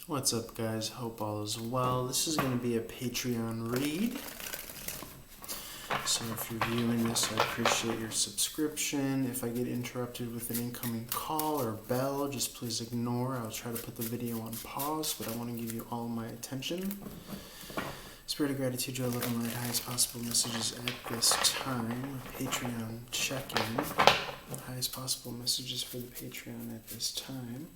What's up, guys? Hope all is well. This is going to be a Patreon read. So if you're viewing this, I appreciate your subscription. If I get interrupted with an incoming call or bell, just please ignore. I'll try to put the video on pause, but I want to give you all my attention. Spirit of gratitude, joy, love, and light, highest possible messages at this time. Patreon check-in. Highest possible messages for the Patreon at this time.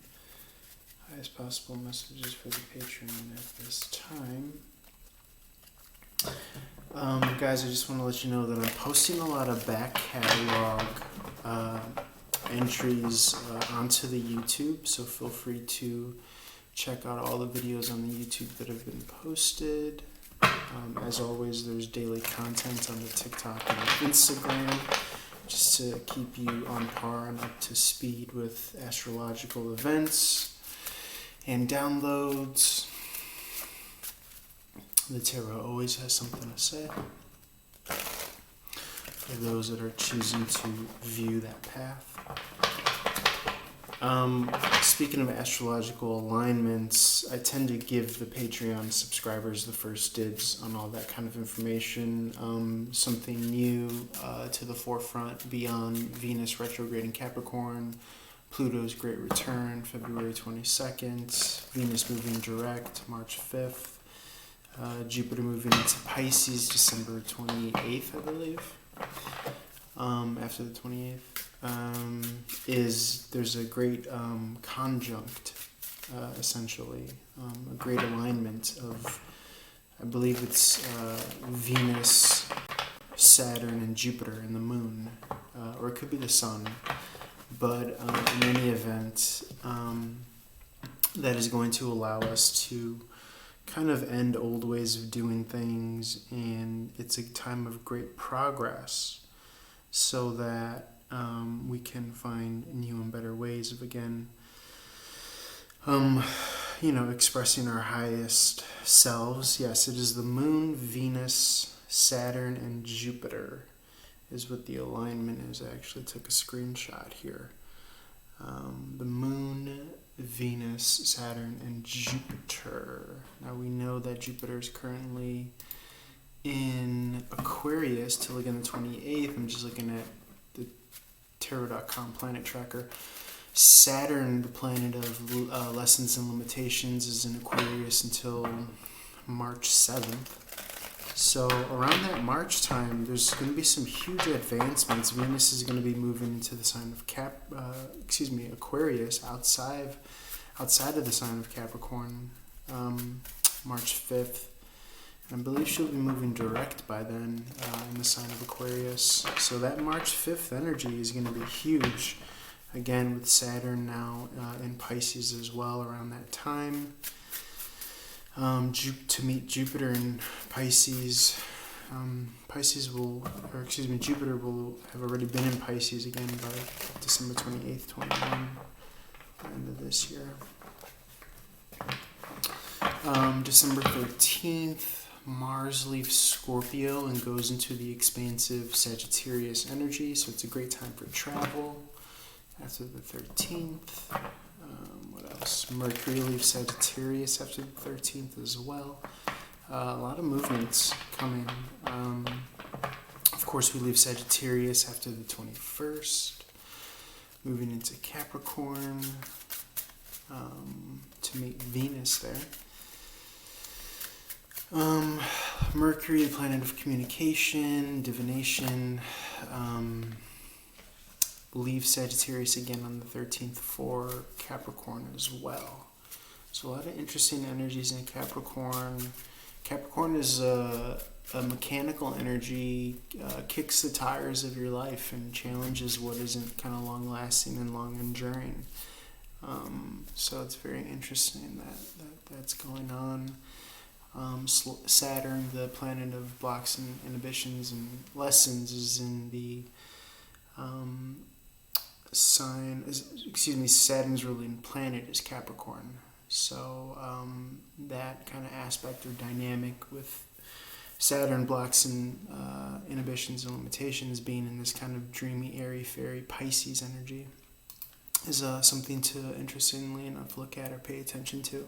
Highest possible messages for the Patreon at this time. Guys, I just want to let you know that I'm posting a lot of back catalog entries onto the YouTube, so feel free to check out all the videos on the YouTube that have been posted. As always, there's daily content on the TikTok and Instagram, just to keep you on par and up to speed with astrological events and downloads. The tarot always has something to say for those that are choosing to view that path. Speaking of astrological alignments, I tend to give the Patreon subscribers the first dibs on all that kind of information. Something new to the forefront beyond Venus retrograde in Capricorn, Pluto's great return, February 22nd, Venus moving direct, March 5th, Jupiter moving into Pisces, December 28th, I believe. After the 28th, there's a great conjunct, essentially, a great alignment of, I believe it's Venus, Saturn, and Jupiter and the Moon, or it could be the Sun. But in any event, that is going to allow us to kind of end old ways of doing things, and it's a time of great progress so that we can find new and better ways of, again, expressing our highest selves. Yes, it is the Moon, Venus, Saturn, and Jupiter is what the alignment is. I actually took a screenshot here. The Moon, Venus, Saturn, and Jupiter. Now we know that Jupiter is currently in Aquarius till again the 28th. I'm just looking at the Tarot.com planet tracker. Saturn, the planet of lessons and limitations, is in Aquarius until March 7th. So around that March time, there's going to be some huge advancements. Venus is going to be moving into the sign of Aquarius, outside of the sign of Capricorn, March 5th. And I believe she'll be moving direct by then in the sign of Aquarius. So that March 5th energy is going to be huge. Again, with Saturn now in Pisces as well around that time. To meet Jupiter in Pisces. Jupiter will have already been in Pisces again by December 28th, 21, end of this year. December 13th, Mars leaves Scorpio and goes into the expansive Sagittarius energy, so it's a great time for travel. After the 13th, what else? Mercury leaves Sagittarius after the 13th as well. A lot of movements coming. Of course, we leave Sagittarius after the 21st, moving into Capricorn to meet Venus there. Mercury, the planet of communication, divination, leave Sagittarius again on the 13th for Capricorn as well. So a lot of interesting energies in Capricorn. Capricorn is a mechanical energy, kicks the tires of your life and challenges what isn't kind of long-lasting and long-enduring. So it's very interesting that's going on. Saturn, the planet of blocks and inhibitions and lessons, is in the Saturn's ruling planet is Capricorn. So that kind of aspect or dynamic with Saturn, blocks and inhibitions and limitations being in this kind of dreamy, airy, fairy Pisces energy is something to, interestingly enough, look at or pay attention to.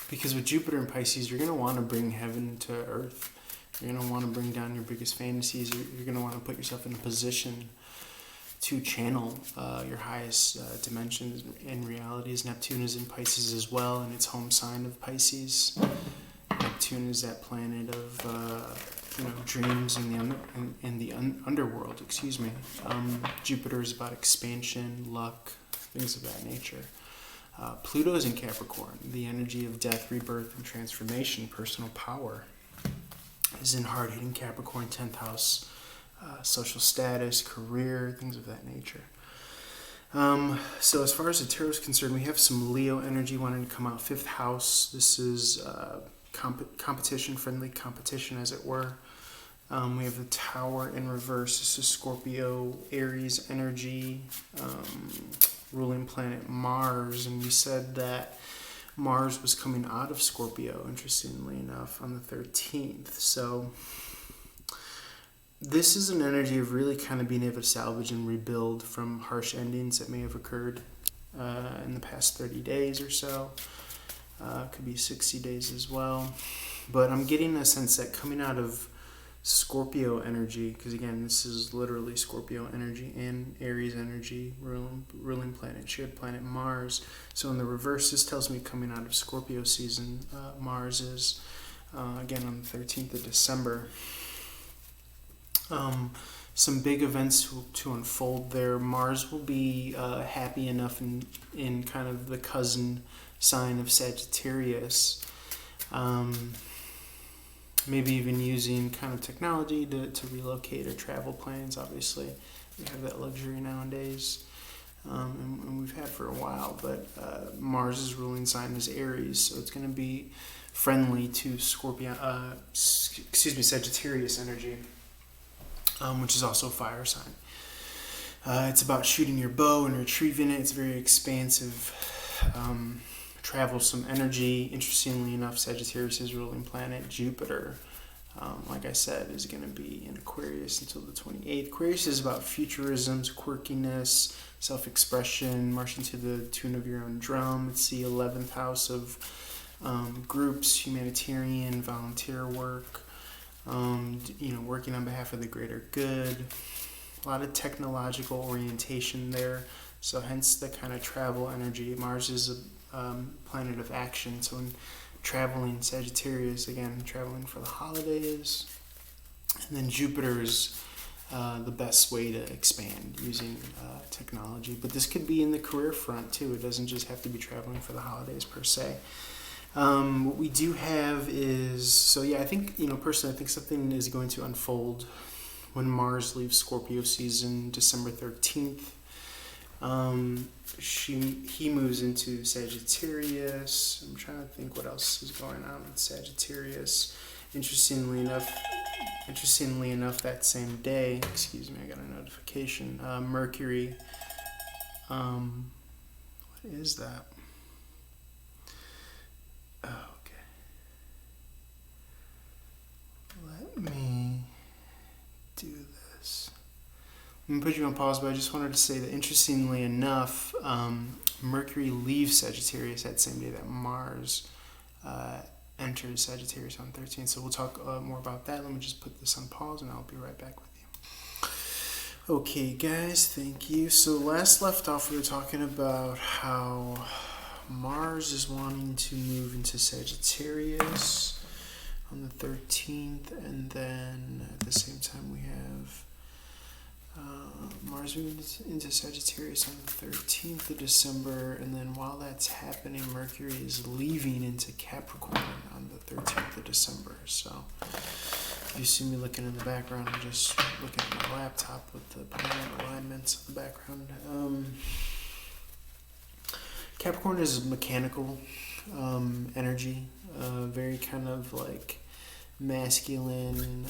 Because with Jupiter and Pisces, you're going to want to bring heaven to earth. You're going to want to bring down your biggest fantasies. You're going to want to put yourself in a position to channel your highest dimensions and realities. Neptune is in Pisces as well, and its home sign of Pisces. Neptune is that planet of dreams and the underworld. Excuse me. Jupiter is about expansion, luck, things of that nature. Pluto is in Capricorn, the energy of death, rebirth, and transformation. Personal power is in hard-hitting Capricorn, 10th house, social status, career, things of that nature. So as far as the tarot is concerned, we have some Leo energy wanting to come out. 5th house, this is competition, friendly competition, as it were. We have the Tower in reverse. This is Scorpio, Aries energy, ruling planet Mars, and we said that Mars was coming out of Scorpio, interestingly enough, on the 13th. So this is an energy of really kind of being able to salvage and rebuild from harsh endings that may have occurred in the past 30 days or so. Could be 60 days as well. But I'm getting a sense that coming out of Scorpio energy, because again, this is literally Scorpio energy and Aries energy, ruling planet, shared planet Mars. So in the reverse, this tells me coming out of Scorpio season, Mars is, again, on the 13th of December. Some big events to unfold there. Mars will be happy enough in kind of the cousin sign of Sagittarius. Maybe even using kind of technology to relocate or travel plans. Obviously, we have that luxury nowadays, and we've had for a while. But Mars's ruling sign is Aries, so it's going to be friendly to Sagittarius energy, which is also a fire sign. It's about shooting your bow and retrieving it. It's very expansive. Troublesome energy. Interestingly enough, Sagittarius' ruling planet, Jupiter, like I said, is going to be in Aquarius until the 28th. Aquarius is about futurisms, quirkiness, self-expression, marching to the tune of your own drum. It's the 11th house of groups, humanitarian, volunteer work, working on behalf of the greater good. A lot of technological orientation there, so hence the kind of travel energy. Mars is a planet of action, so when traveling, Sagittarius, again, traveling for the holidays. And then Jupiter is the best way to expand using technology. But this could be in the career front too. It doesn't just have to be traveling for the holidays per se. What we do have is, I think, personally, I think something is going to unfold when Mars leaves Scorpio season, December 13th. He moves into Sagittarius. I'm trying to think what else is going on with Sagittarius. Interestingly enough, that same day, excuse me, I got a notification. Mercury. What is that? Oh, okay. Let me do this. I'm going to put you on pause, but I just wanted to say that interestingly enough, Mercury leaves Sagittarius that same day that Mars enters Sagittarius on 13th. So we'll talk more about that. Let me just put this on pause and I'll be right back with you. Okay, guys, thank you. So last left off, we were talking about how Mars is wanting to move into Sagittarius on the 13th, and then at the same time we have Mars moving into Sagittarius on the 13th of December, and then while that's happening, Mercury is leaving into Capricorn on the 13th of December. So you see me looking in the background, I'm just looking at my laptop with the planet alignments in the background. Capricorn is mechanical energy, very kind of like masculine.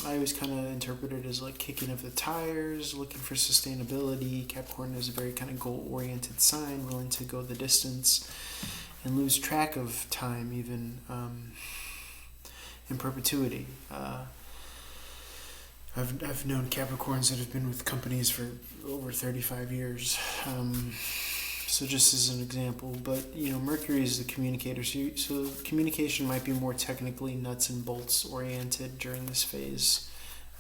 I always kind of interpret it as like kicking of the tires, looking for sustainability. Capricorn is a very kind of goal-oriented sign, willing to go the distance and lose track of time, even in perpetuity. I've known Capricorns that have been with companies for over 35 years. So just as an example, but Mercury is the communicator, so communication might be more technically nuts and bolts oriented during this phase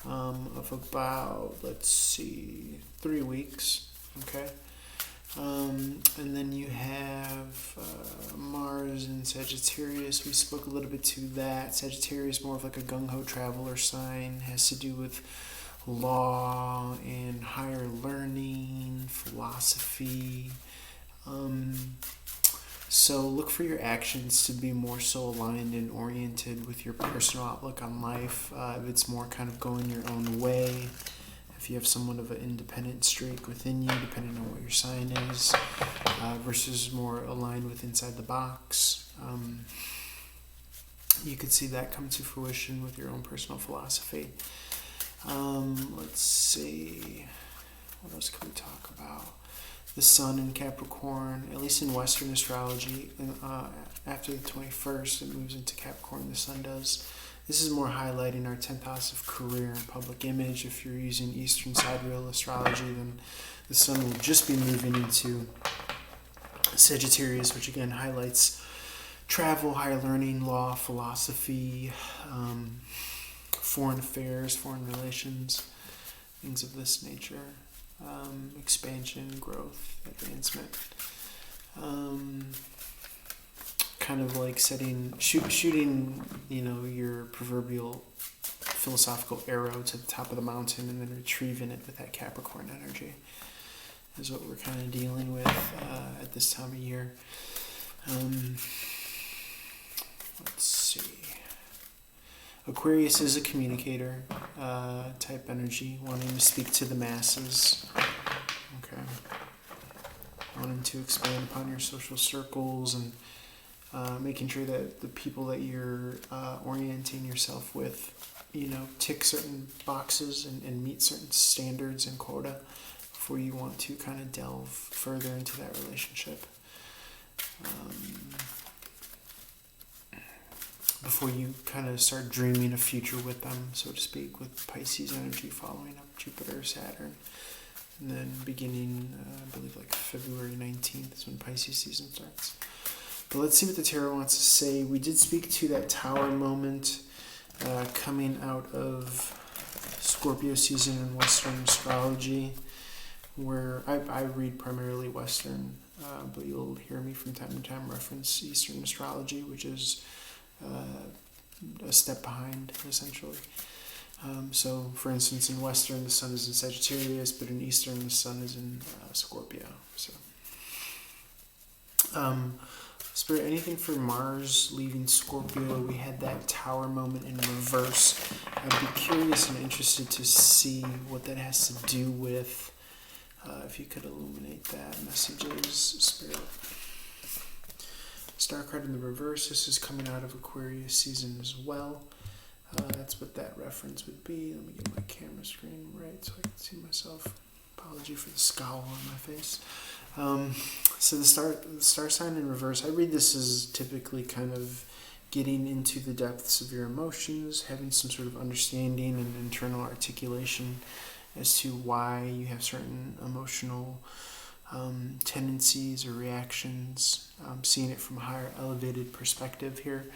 of about, let's see, 3 weeks. Okay. And then you have Mars and Sagittarius. We spoke a little bit to that. Sagittarius, more of like a gung-ho traveler sign, has to do with law and higher learning, philosophy. So look for your actions to be more so aligned and oriented with your personal outlook on life. If it's more kind of going your own way, if you have somewhat of an independent streak within you, depending on what your sign is, versus more aligned with inside the box, you could see that come to fruition with your own personal philosophy. Let's see, what else can we talk about? The Sun in Capricorn, at least in Western astrology, after the 21st, it moves into Capricorn, the Sun does. This is more highlighting our 10th house of career and public image. If you're using Eastern sidereal astrology, then the Sun will just be moving into Sagittarius, which again highlights travel, higher learning, law, philosophy, foreign affairs, foreign relations, things of this nature. Expansion, growth, advancement. Kind of like shooting, your proverbial philosophical arrow to the top of the mountain and then retrieving it with that Capricorn energy is what we're kind of dealing with at this time of year. Let's see. Aquarius is a communicator type energy, wanting to speak to the masses. Okay. Wanting to expand upon your social circles and making sure that the people that you're orienting yourself with, tick certain boxes and meet certain standards and quota before you want to kind of delve further into that relationship. Before you kind of start dreaming a future with them, so to speak, with Pisces energy following up Jupiter, Saturn. And then beginning, I believe, like February 19th is when Pisces season starts. But let's see what the tarot wants to say. We did speak to that Tower moment coming out of Scorpio season in Western astrology, where I read primarily Western, but you'll hear me from time to time reference Eastern astrology, which is a step behind, essentially. So, for instance, in Western, the Sun is in Sagittarius, but in Eastern, the Sun is in Scorpio. So, Spirit, anything for Mars leaving Scorpio? We had that Tower moment in reverse. I'd be curious and interested to see what that has to do with. If you could illuminate that messages, Spirit. Star card in the reverse. This is coming out of Aquarius season as well. That's what that reference would be. Let me get my camera screen right so I can see myself. Apology for the scowl on my face. So the star sign in reverse, I read this as typically kind of getting into the depths of your emotions, having some sort of understanding and internal articulation as to why you have certain emotional tendencies or reactions, seeing it from a higher elevated perspective here.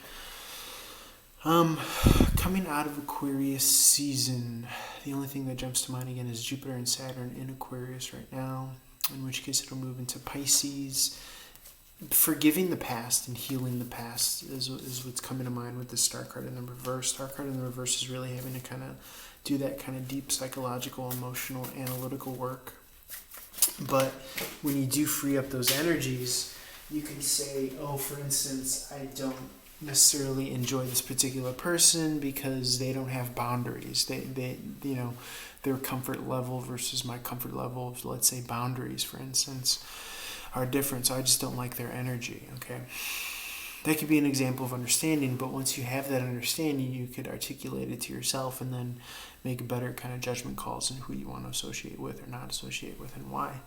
Coming out of Aquarius season, the only thing that jumps to mind again is Jupiter and Saturn in Aquarius right now, in which case it'll move into Pisces. Forgiving the past and healing the past is what's coming to mind with the star card in the reverse. Star card in the reverse is really having to kind of do that kind of deep psychological, emotional, analytical work. But when you do free up those energies, you can say, oh, for instance, I don't necessarily enjoy this particular person because they don't have boundaries. They their comfort level versus my comfort level of, let's say, boundaries, for instance, are different. So I just don't like their energy, okay? That could be an example of understanding, but once you have that understanding, you could articulate it to yourself and then make better kind of judgment calls on who you want to associate with or not associate with and why.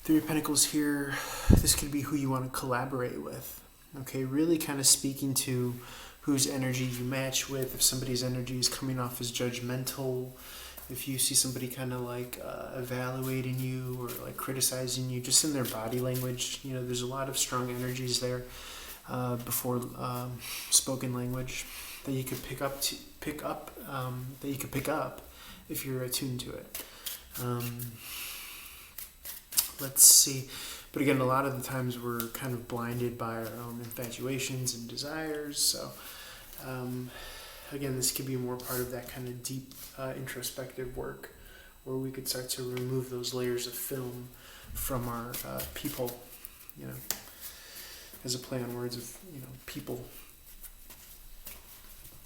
Three of Pentacles here, this could be who you want to collaborate with. Okay, really kind of speaking to whose energy you match with. If somebody's energy is coming off as judgmental, if you see somebody kind of like evaluating you or like criticizing you, just in their body language, there's a lot of strong energies there before spoken language that you could pick up if you're attuned to it. Let's see. But again, a lot of the times we're kind of blinded by our own infatuations and desires. So again, this could be more part of that kind of deep introspective work where we could start to remove those layers of film from our people, as a play on words of, people.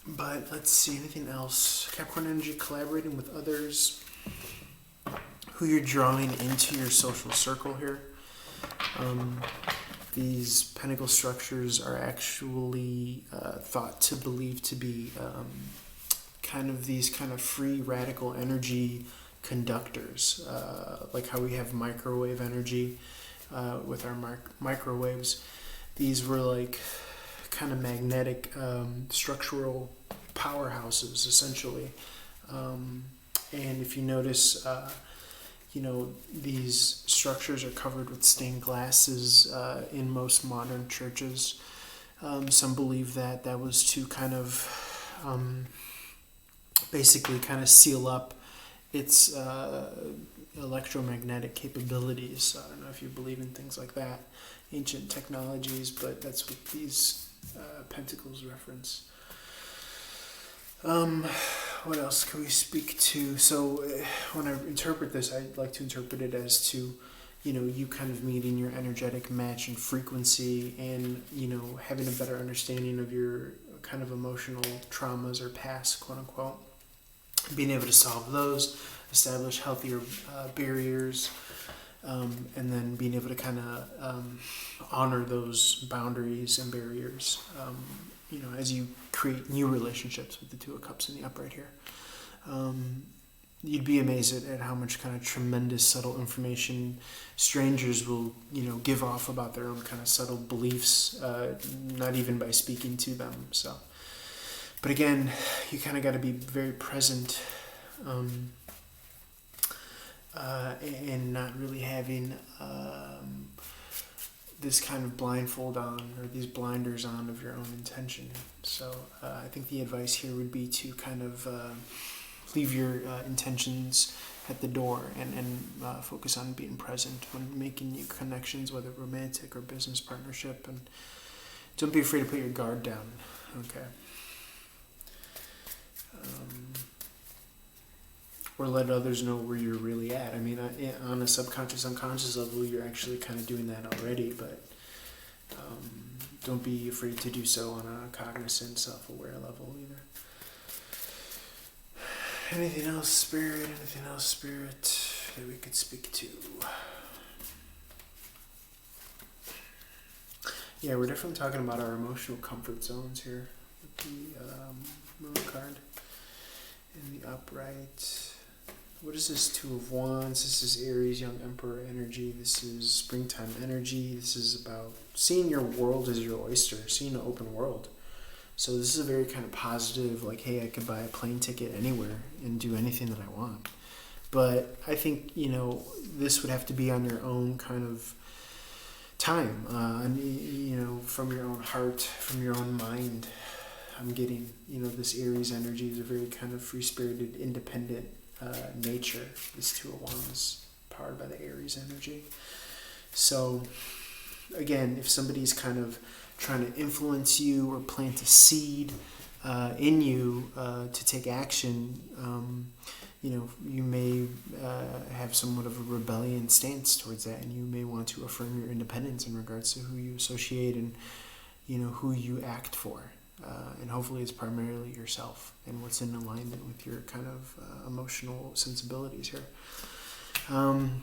But let's see, anything else? Capricorn energy, collaborating with others, who you're drawing into your social circle here. These pentacle structures are actually thought to believe to be kind of these kind of free radical energy conductors, like how we have microwave energy with our microwaves. These were like kind of magnetic structural powerhouses, essentially. And if you notice, these structures are covered with stained glasses in most modern churches. Some believe that was to kind of basically kind of seal up its electromagnetic capabilities. I don't know if you believe in things like that, ancient technologies, but that's what these pentacles reference. What else can we speak to? So when I interpret this, I like to interpret it as to, you kind of meeting your energetic match and frequency and, having a better understanding of your kind of emotional traumas or past, quote unquote, being able to solve those, establish healthier barriers, and then being able to kind of honor those boundaries and barriers, as you create new relationships with the Two of Cups in the upright here. You'd be amazed at how much kind of tremendous subtle information strangers will, give off about their own kind of subtle beliefs, not even by speaking to them. So, but again, you kind of got to be very present, and not really having this kind of blindfold on or these blinders on of your own intention. So I think the advice here would be to kind of leave your intentions at the door and focus on being present when making new connections, whether romantic or business partnership, and don't be afraid to put your guard down. Okay. Or let others know where you're really at. I mean, on a subconscious, unconscious level, you're actually kind of doing that already, but don't be afraid to do so on a cognizant, self-aware level either. Anything else, Spirit? Anything else, Spirit, that we could speak to? Yeah, we're definitely talking about our emotional comfort zones here with the Moon card in the upright. What is this? Two of Wands. This is Aries, Young Emperor energy. This is springtime energy. This is about seeing your world as your oyster, seeing an open world. So this is a very kind of positive, like, hey, I could buy a plane ticket anywhere and do anything that I want. But I think, this would have to be on your own kind of time, from your own heart, from your own mind. I'm getting, this Aries energy is a very kind of free-spirited, independent nature. This Two of Wands powered by the Aries energy. So again, if somebody's kind of trying to influence you or plant a seed in you to take action, you may have somewhat of a rebellion stance towards that, and you may want to affirm your independence in regards to who you associate and who you act for. And hopefully it's primarily yourself and what's in alignment with your kind of emotional sensibilities here.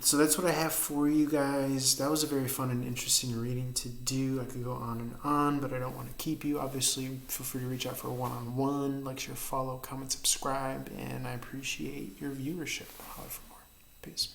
So that's what I have for you guys. That was a very fun and interesting reading to do. I could go on and on, but I don't want to keep you. Obviously, feel free to reach out for a one-on-one. Like, share, follow, comment, subscribe, and I appreciate your viewership. Holler for more. Peace.